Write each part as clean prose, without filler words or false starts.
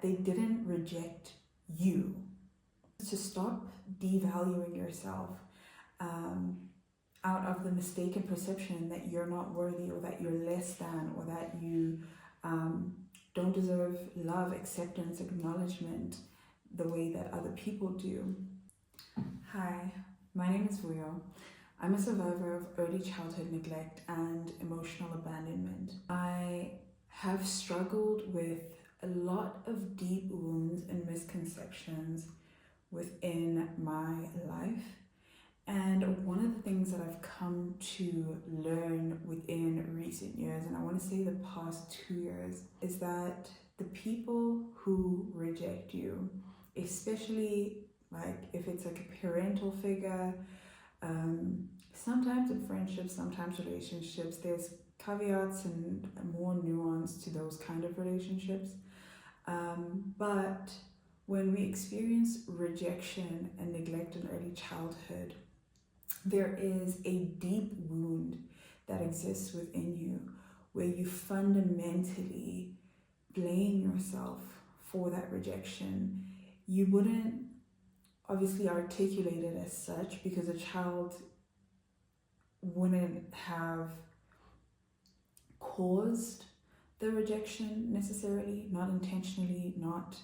They didn't reject you. To stop devaluing yourself out of the mistaken perception that you're not worthy, or that you're less than, or that you don't deserve love, acceptance, acknowledgement the way that other people do. Hi, my name is Vuyo. I'm a survivor of early childhood neglect and emotional abandonment. I have struggled with a lot of deep wounds and misconceptions within my life. And one of the things that I've come to learn within recent years, and I want to say the past 2 years, is that the people who reject you, especially like if it's like a parental figure, sometimes in friendships, sometimes relationships, there's caveats and more nuance to those kind of relationships. But when we experience rejection and neglect in early childhood, there is a deep wound that exists within you where you fundamentally blame yourself for that rejection. You wouldn't obviously articulate it as such, because a child wouldn't have caused the rejection necessarily, not intentionally, not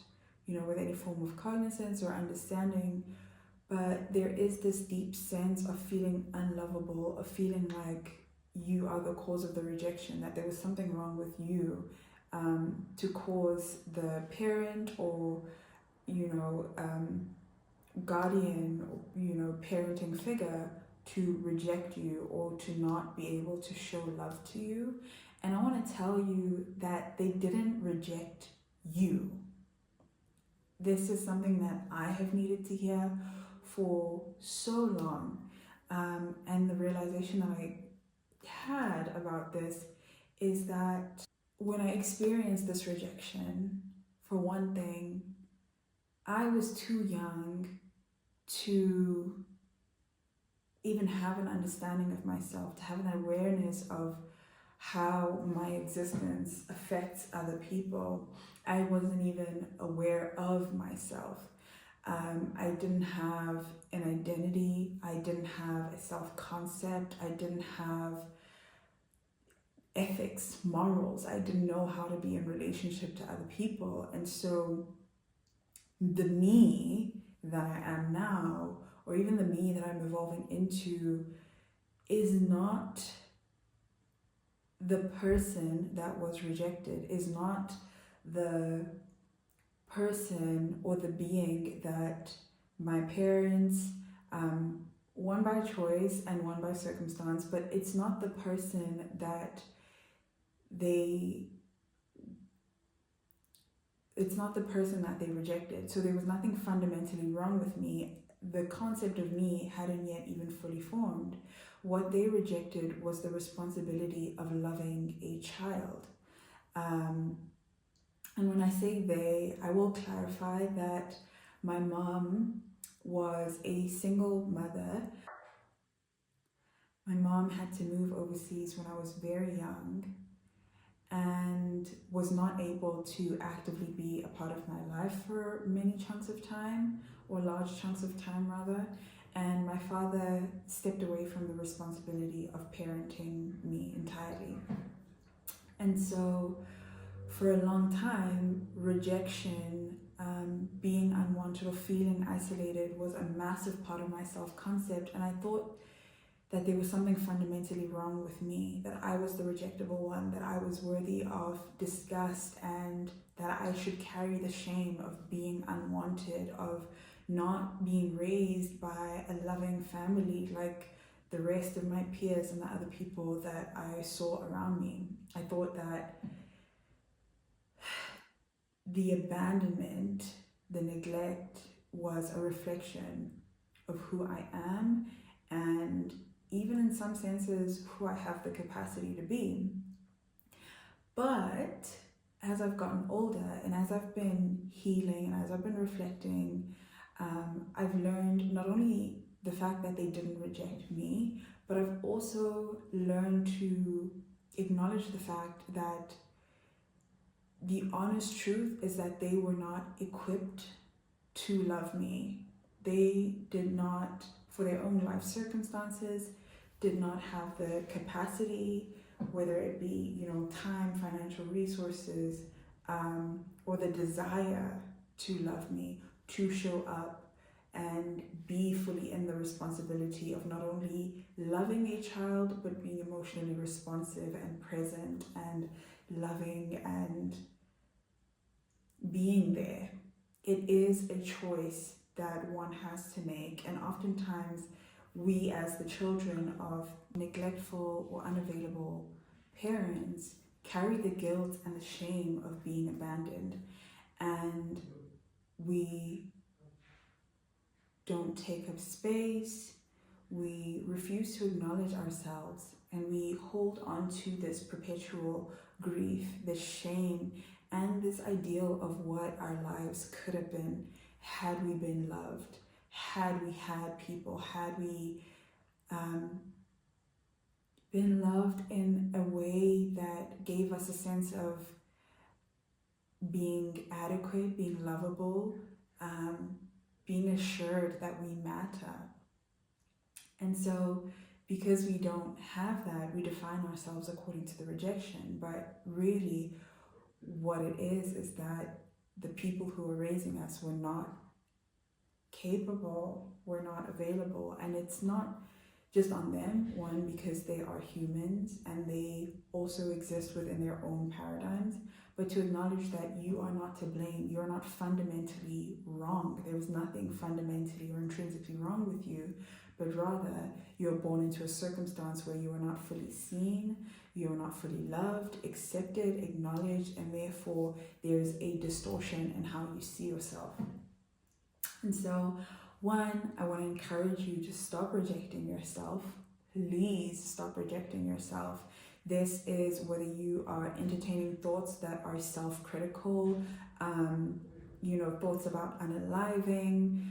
with any form of cognizance or understanding. But there is this deep sense of feeling unlovable, of feeling like you are the cause of the rejection, that there was something wrong with you to cause the parent or, guardian, parenting figure to reject you or to not be able to show love to you. And I want to tell you that they didn't reject you. This is something that I have needed to hear for so long, and the realization that I had about this is that when I experienced this rejection, for one thing, I was too young to even have an understanding of myself, to have an awareness of how my existence affects other people. I wasn't even aware of myself. I didn't have an identity. I didn't have a self-concept. I didn't have ethics, morals. I didn't know how to be in relationship to other people. And so the me that I am now, or even the me that I'm evolving into, is not the person that was rejected, is not the person or the being that my parents, one by choice and one by circumstance, but it's not the person that they rejected. So there was nothing fundamentally wrong with me. The concept of me hadn't yet even fully formed. What they rejected was the responsibility of loving a child. And when I say they, I will clarify that my mom was a single mother. My mom had to move overseas when I was very young and was not able to actively be a part of my life for many chunks of time, or large chunks of time rather. And my father stepped away from the responsibility of parenting me entirely. And so for a long time, rejection, being unwanted or feeling isolated was a massive part of my self-concept. And I thought that there was something fundamentally wrong with me, that I was the rejectable one, that I was worthy of disgust, and that I should carry the shame of being unwanted, of not being raised by a loving family like the rest of my peers and the other people that I saw around me. I thought that the abandonment, the neglect, was a reflection of who I am, and even in some senses who I have the capacity to be. But as I've gotten older and as I've been healing and as I've been reflecting, I've learned not only the fact that they didn't reject me, but I've also learned to acknowledge the fact that the honest truth is that they were not equipped to love me. They did not, for their own life circumstances, did not have the capacity, whether it be, time, financial resources, or the desire to love me, to show up and be fully in the responsibility of not only loving a child, but being emotionally responsive and present and loving and being there. It is a choice that one has to make, and oftentimes we, as the children of neglectful or unavailable parents, carry the guilt and the shame of being abandoned, and we don't take up space, we refuse to acknowledge ourselves, and we hold on to this perpetual grief, this shame, and this ideal of what our lives could have been had we been loved, had we had people, had we been loved in a way that gave us a sense of being adequate, being lovable, being assured that we matter. And so, because we don't have that, we define ourselves according to the rejection. But really, what it is that the people who were raising us were not capable, were not available. And it's not just on them, one, because they are humans and they also exist within their own paradigms, but to acknowledge that you are not to blame. You're not fundamentally wrong. There is nothing fundamentally or intrinsically wrong with you, but rather you're born into a circumstance where you are not fully seen, you are not fully loved, accepted, acknowledged, and therefore there's a distortion in how you see yourself. And so, one, I want to encourage you to stop rejecting yourself. Please stop rejecting yourself. This is whether you are entertaining thoughts that are self-critical, thoughts about unaliving,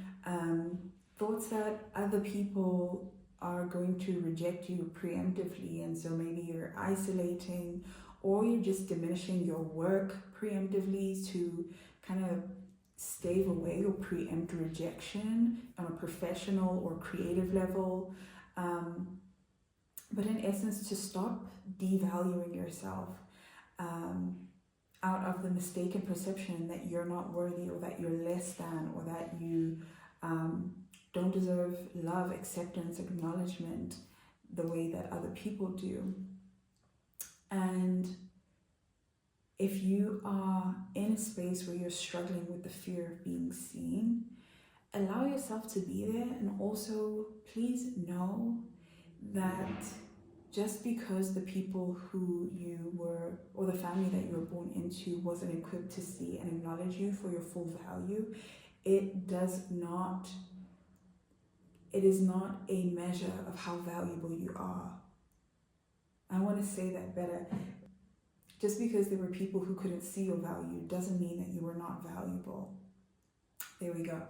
thoughts that other people are going to reject you preemptively, and so maybe you're isolating or you're just diminishing your work preemptively to kind of stave away or preempt rejection on a professional or creative level. But in essence, to stop devaluing yourself out of the mistaken perception that you're not worthy or that you're less than or that you don't deserve love, acceptance, acknowledgement the way that other people do. And if you are in a space where you're struggling with the fear of being seen, allow yourself to be there, and also please know that just because the people who you were, or the family that you were born into, wasn't equipped to see and acknowledge you for your full value, it is not a measure of how valuable you are. I want to say that better. Just because there were people who couldn't see your value doesn't mean that you were not valuable. There we go.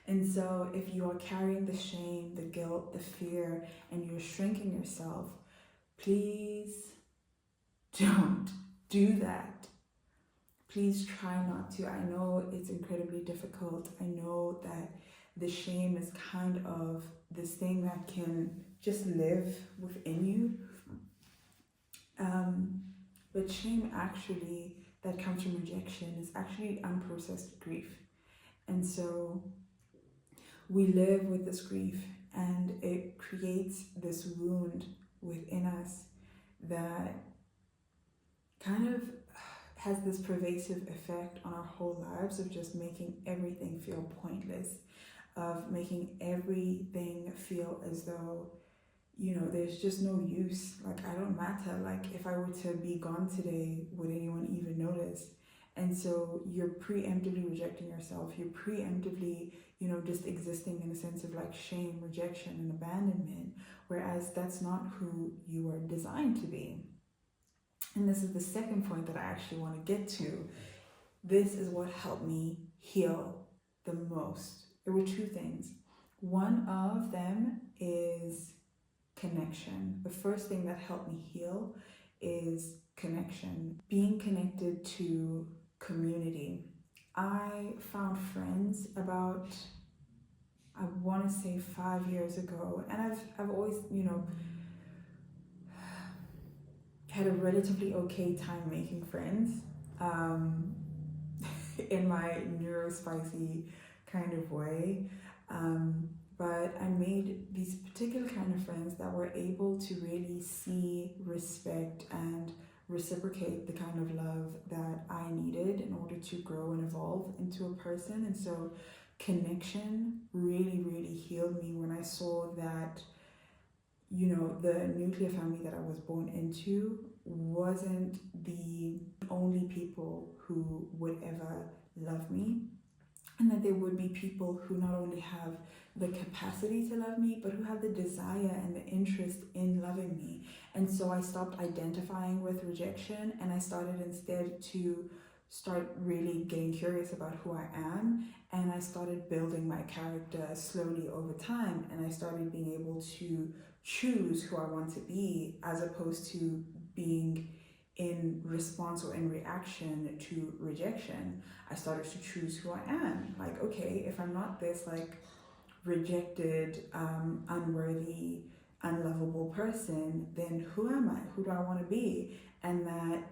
And so if you are carrying the shame, the guilt, the fear, and you're shrinking yourself, please don't do that. Please try not to. I know it's incredibly difficult. I know that the shame is kind of this thing that can just live within you. But shame actually that comes from rejection is actually unprocessed grief. And so we live with this grief, and it creates this wound within us that kind of has this pervasive effect on our whole lives of just making everything feel pointless, of making everything feel as though, there's just no use. Like, I don't matter. Like, if I were to be gone today, would anyone even notice? And so you're preemptively rejecting yourself. You're preemptively, just existing in a sense of like shame, rejection, and abandonment, whereas that's not who you are designed to be. And this is the second point that I actually want to get to. This is what helped me heal the most. There were two things. One of them is connection. The first thing that helped me heal is connection. Being connected to community. I found friends about, I want to say 5 years ago, and I've always, had a relatively okay time making friends, um, in my neurospicy kind of way. Um, but I made these particular kind of friends that were able to really see, respect, and reciprocate the kind of love that I needed in order to grow and evolve into a person. And so connection really, really healed me when I saw that, the nuclear family that I was born into wasn't the only people who would ever love me, and that there would be people who not only have the capacity to love me, but who have the desire and the interest in loving me. And so I stopped identifying with rejection, and I started instead to start really getting curious about who I am, and I started building my character slowly over time, and I started being able to choose who I want to be as opposed to being in response or in reaction to rejection. I started to choose who I am. Like, okay, if I'm not this like rejected, unworthy, unlovable person, then who am I? Who do I want to be? And that,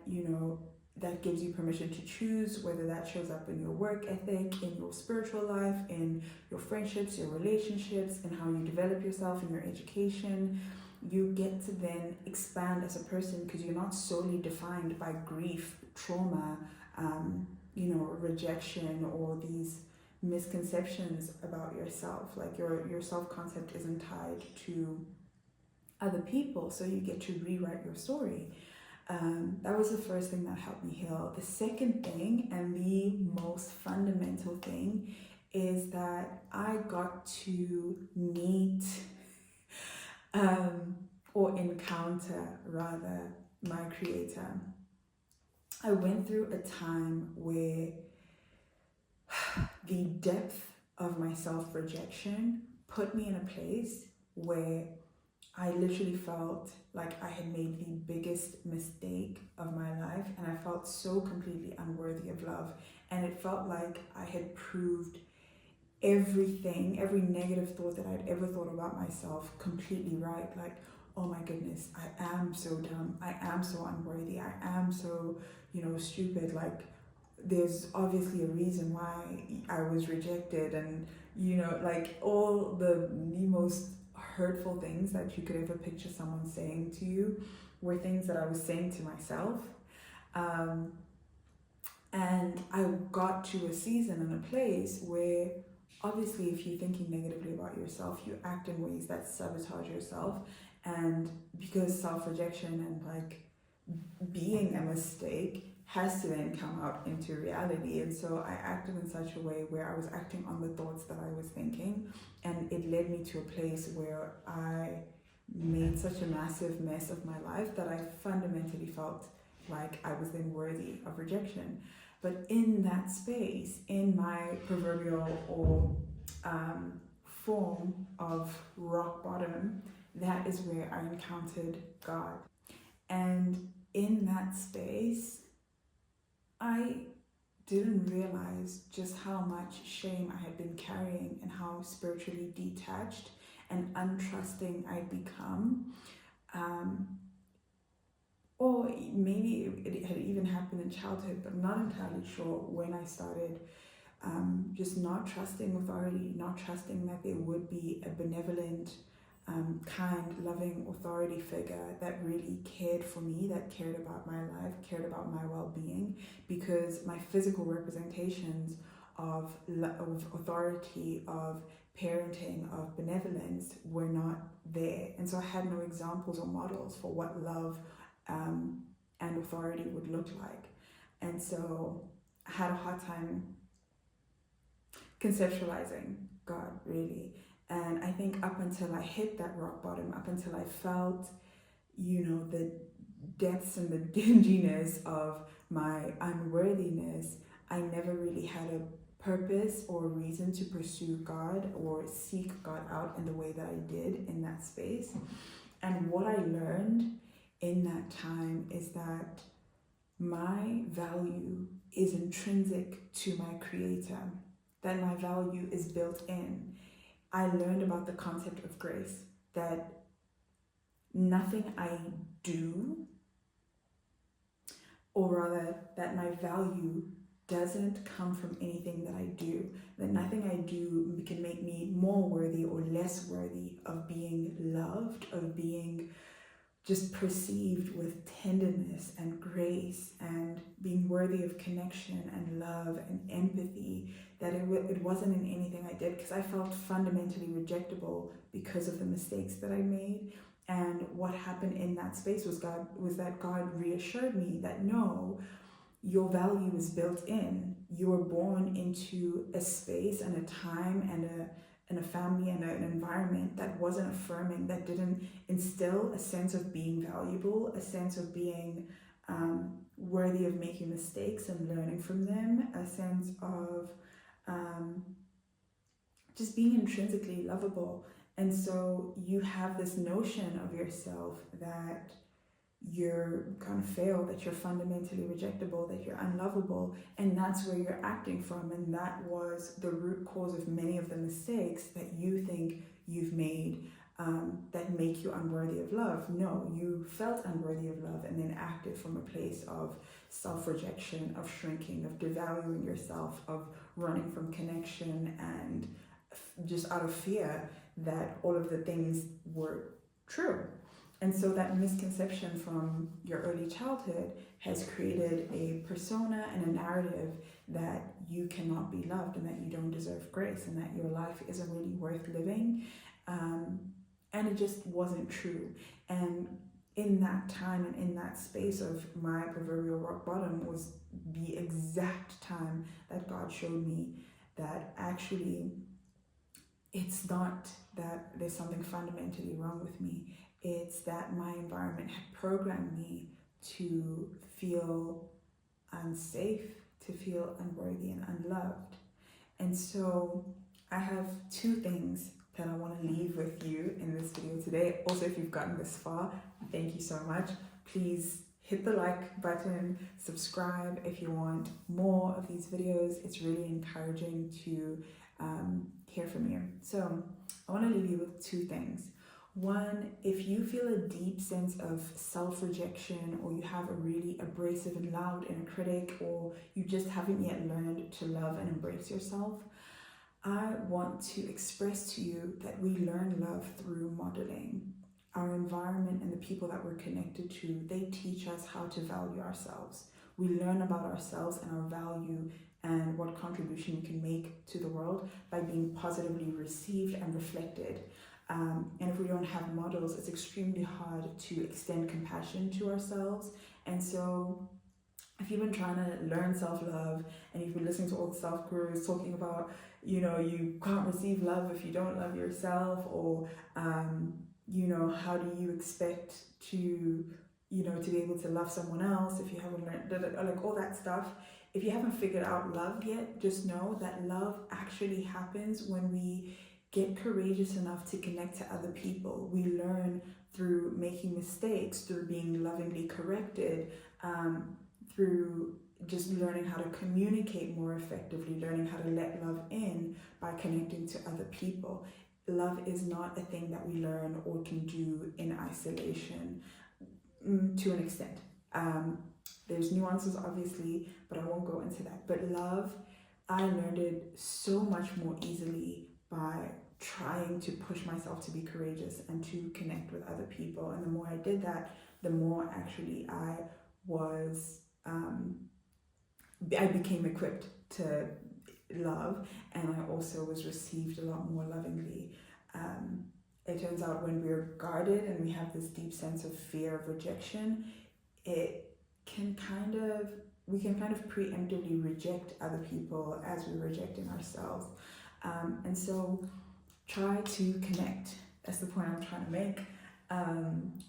that gives you permission to choose whether that shows up in your work ethic, in your spiritual life, in your friendships, your relationships, and how you develop yourself in your education. You get to then expand as a person because you're not solely defined by grief, trauma, rejection, or these misconceptions about yourself. Like your self-concept isn't tied to other people, so you get to rewrite your story. That was the first thing that helped me heal. The second thing, and the most fundamental thing, is that I got to meet or encounter rather my creator. I went through a time where the depth of my self-rejection put me in a place where I literally felt like I had made the biggest mistake of my life, and I felt so completely unworthy of love, and it felt like I had proved everything, every negative thought that I'd ever thought about myself completely right. Like, oh my goodness, I am so dumb, I am so unworthy, I am so, stupid. Like, there's obviously a reason why I was rejected, and like all the most hurtful things that you could ever picture someone saying to you were things that I was saying to myself. And I got to a season and a place where obviously if you're thinking negatively about yourself, you act in ways that sabotage yourself. And because self-rejection and like being a mistake has to then come out into reality, and so I acted in such a way where I was acting on the thoughts that I was thinking, and it led me to a place where I made such a massive mess of my life that I fundamentally felt like I was then worthy of rejection. But in that space, in my proverbial or form of rock bottom, that is where I encountered God. And in that space, I didn't realize just how much shame I had been carrying and how spiritually detached and untrusting I'd become. Or maybe it had even happened in childhood, but I'm not entirely sure, when I started just not trusting authority, not trusting that there would be a benevolent, kind, loving authority figure that really cared for me, that cared about my life, cared about my well-being, because my physical representations of authority, of parenting, of benevolence were not there. And so I had no examples or models for what love and authority would look like. And so I had a hard time conceptualizing God, really. And I think up until I hit that rock bottom, up until I felt, the depths and the dinginess of my unworthiness, I never really had a purpose or reason to pursue God or seek God out in the way that I did in that space. And what I learned in that time is that my value is intrinsic to my creator, that my value is built in. I learned about the concept of grace, that nothing I do, or rather that my value doesn't come from anything that I do, that nothing I do can make me more worthy or less worthy of being loved, of being just perceived with tenderness and grace and being worthy of connection and love and empathy, that it wasn't in anything I did, because I felt fundamentally rejectable because of the mistakes that I made. And what happened in that space was that God reassured me that no, your value is built in. You were born into a space and a time and a family and an environment that wasn't affirming, that didn't instill a sense of being valuable, a sense of being worthy of making mistakes and learning from them, a sense of just being intrinsically lovable. And so you have this notion of yourself that you're gonna fail, that you're fundamentally rejectable, that you're unlovable, and that's where you're acting from. And that was the root cause of many of the mistakes that you think you've made, that make you unworthy of love. No, you felt unworthy of love and then acted from a place of self-rejection, of shrinking, of devaluing yourself, of running from connection, and just out of fear that all of the things were true. And so that misconception from your early childhood has created a persona and a narrative that you cannot be loved and that you don't deserve grace and that your life isn't really worth living. And it just wasn't true. And in that time and in that space of my proverbial rock bottom was the exact time that God showed me that actually it's not that there's something fundamentally wrong with me. It's that my environment had programmed me to feel unsafe, to feel unworthy and unloved. And so I have two things that I want to leave with you in this video today. Also, if you've gotten this far, thank you so much. Please hit the like button, subscribe if you want more of these videos. It's really encouraging to hear from you. So I want to leave you with two things. One, if you feel a deep sense of self-rejection, or you have a really abrasive and loud inner critic, or you just haven't yet learned to love and embrace yourself, I want to express to you that we learn love through modeling. Our environment and the people that we're connected to, they teach us how to value ourselves. We learn about ourselves and our value and what contribution we can make to the world by being positively received and reflected. And if we don't have models, it's extremely hard to extend compassion to ourselves. And so if you've been trying to learn self-love and you've been listening to all the self-gurus talking about, you can't receive love if you don't love yourself, or, how do you expect to, to be able to love someone else if you haven't learned, like all that stuff. If you haven't figured out love yet, just know that love actually happens when we get courageous enough to connect to other people. We learn through making mistakes, through being lovingly corrected, through just learning how to communicate more effectively, learning how to let love in by connecting to other people. Love is not a thing that we learn or can do in isolation, to an extent. There's nuances, obviously, but I won't go into that. But love, I learned it so much more easily by trying to push myself to be courageous and to connect with other people. And the more I did that, the more actually I became equipped to love, and I also was received a lot more lovingly. It turns out when we're guarded and we have this deep sense of fear of rejection, we can kind of preemptively reject other people as we're rejecting ourselves. And so try to connect. That's the point I'm trying to make.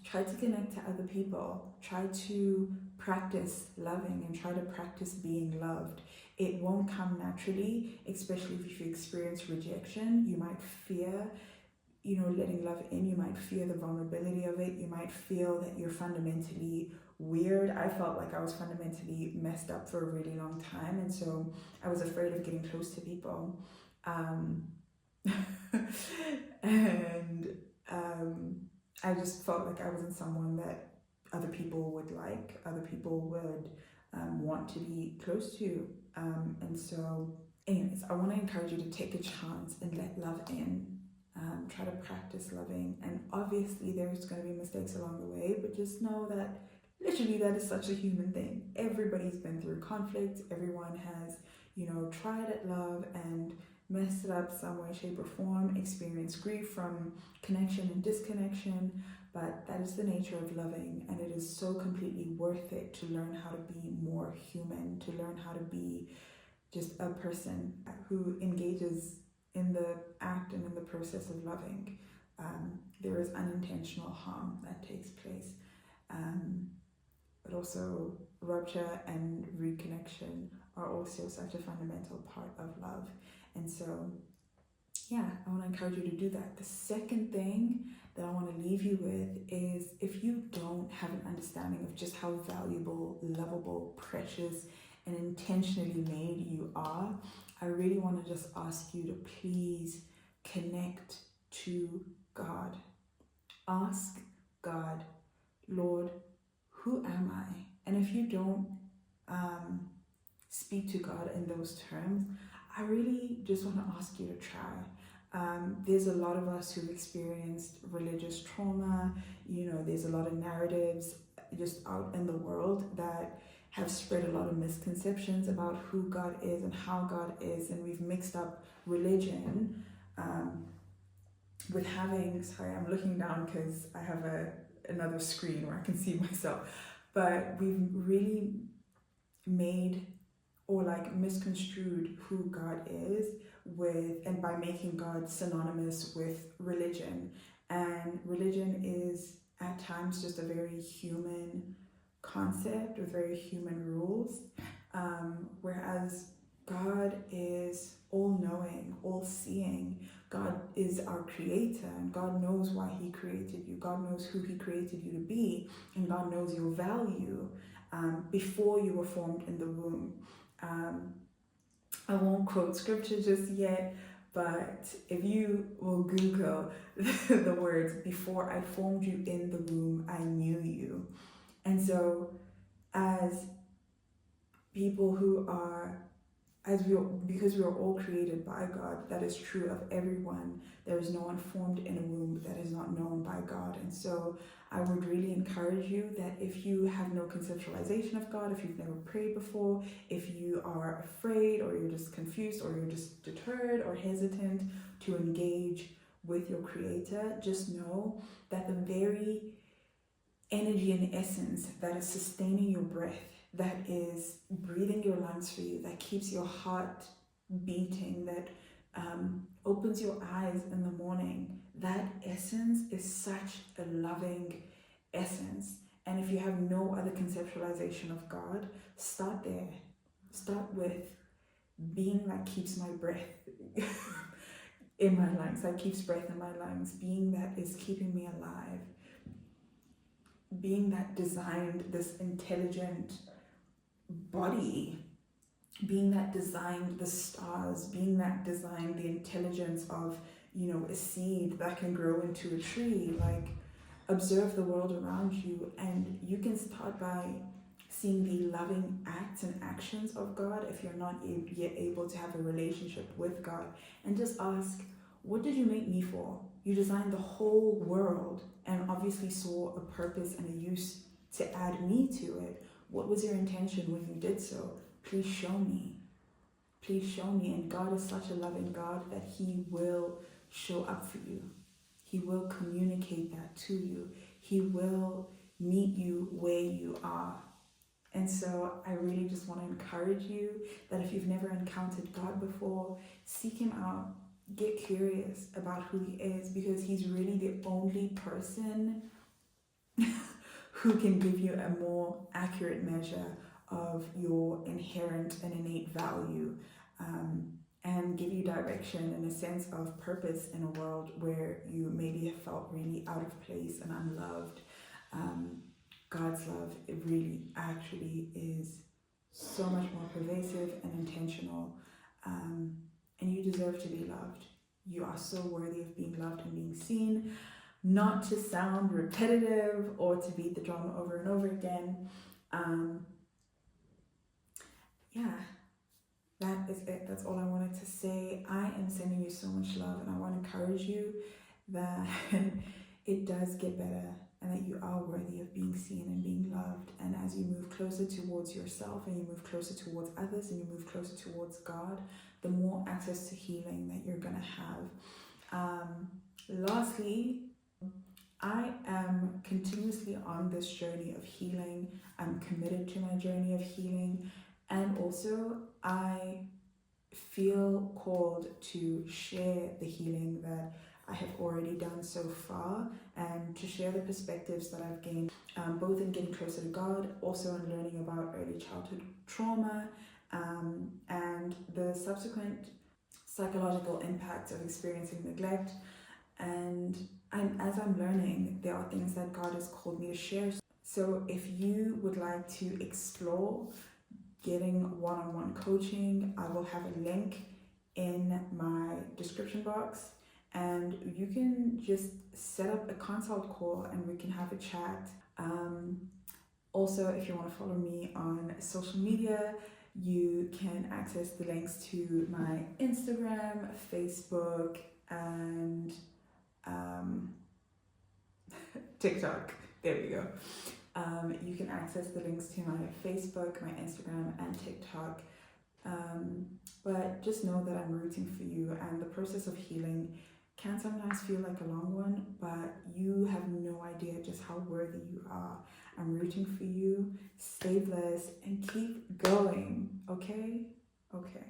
Try to connect to other people. Try to practice loving and try to practice being loved. It won't come naturally, especially if you experience rejection. You might fear, letting love in. You might fear the vulnerability of it. You might feel that you're fundamentally weird. I felt like I was fundamentally messed up for a really long time, and so I was afraid of getting close to people. Um, and I just felt like I wasn't someone that other people would like, other people would want to be close to. And so, anyways, I want to encourage you to take a chance and let love in. Try to practice loving, and obviously there's going to be mistakes along the way, but just know that literally that is such a human thing. Everybody's been through conflict, everyone has, tried at love and messed it up some way, shape, or form, experienced grief from connection and disconnection, but that is the nature of loving, and it is so completely worth it to learn how to be more human, to learn how to be just a person who engages in the act and in the process of loving. There is unintentional harm that takes place, but also rupture and reconnection are also such a fundamental part of love. And so, yeah, I want to encourage you to do that. The second thing that I want to leave you with is, if you don't have an understanding of just how valuable, lovable, precious, and intentionally made you are, I really want to just ask you to please connect to God. Ask God, Lord, who am I? And if you don't speak to God in those terms, I really just want to ask you to try. There's a lot of us who've experienced religious trauma. There's a lot of narratives just out in the world that have spread a lot of misconceptions about who God is and how God is, and we've mixed up religion with having, sorry, I'm looking down because I have another screen where I can see myself, but we've really made or misconstrued who God is and by making God synonymous with religion. And religion is at times just a very human concept with very human rules, whereas God is all-knowing, all-seeing. God is our creator, and God knows why he created you. God knows who he created you to be, and God knows your value before you were formed in the womb. I won't quote scripture just yet, but if you will Google the words, "Before I formed you in the womb, I knew you." And so as people because we are all created by God, that is true of everyone. There is no one formed in a womb that is not known by God. And so I would really encourage you that if you have no conceptualization of God, if you've never prayed before, if you are afraid, or you're just confused, or you're just deterred or hesitant to engage with your Creator, just know that the very energy and essence that is sustaining your breath, that is breathing your lungs for you, that keeps your heart beating, that opens your eyes in the morning, that essence is such a loving essence. And if you have no other conceptualization of God, start there. Start with being that keeps my breath in my lungs, that keeps breath in my lungs, being that is keeping me alive, being that designed this intelligent body, being that designed the stars, being that designed the intelligence of, a seed that can grow into a tree. Observe the world around you, and you can start by seeing the loving acts and actions of God if you're not yet able to have a relationship with God. And just ask, what did you make me for? You designed the whole world and obviously saw a purpose and a use to add me to it. What was your intention when you did so? Please show me. Please show me. And God is such a loving God that he will show up for you. He will communicate that to you. He will meet you where you are. And so I really just want to encourage you that if you've never encountered God before, seek him out. Get curious about who he is, because he's really the only person who can give you a more accurate measure of your inherent and innate value, and give you direction and a sense of purpose in a world where you maybe have felt really out of place and unloved. God's love, it really actually is so much more pervasive and intentional. And you deserve to be loved. You are so worthy of being loved and being seen. Not to sound repetitive or to beat the drum over and over again. Yeah, that is it. That's all I wanted to say. I am sending you so much love, and I want to encourage you that it does get better and that you are worthy of being seen and being loved. And as you move closer towards yourself and you move closer towards others and you move closer towards God, the more access to healing that you're going to have. Lastly, I am continuously on this journey of healing. I'm committed to my journey of healing. And also, I feel called to share the healing that I have already done so far and to share the perspectives that I've gained, both in getting closer to God, also in learning about early childhood trauma, and the subsequent psychological impacts of experiencing neglect. And as I'm learning, there are things that God has called me to share. So if you would like to explore getting one-on-one coaching, I will have a link in my description box, and you can just set up a consult call and we can have a chat. Also, if you want to follow me on social media, you can access the links to my Instagram, Facebook, and TikTok. There we go. You can access the links to my Facebook, my Instagram, and TikTok. But just know that I'm rooting for you, and the process of healing can sometimes feel like a long one, but you have no idea just how worthy you are. I'm rooting for you. Stay blessed and keep going, okay? Okay.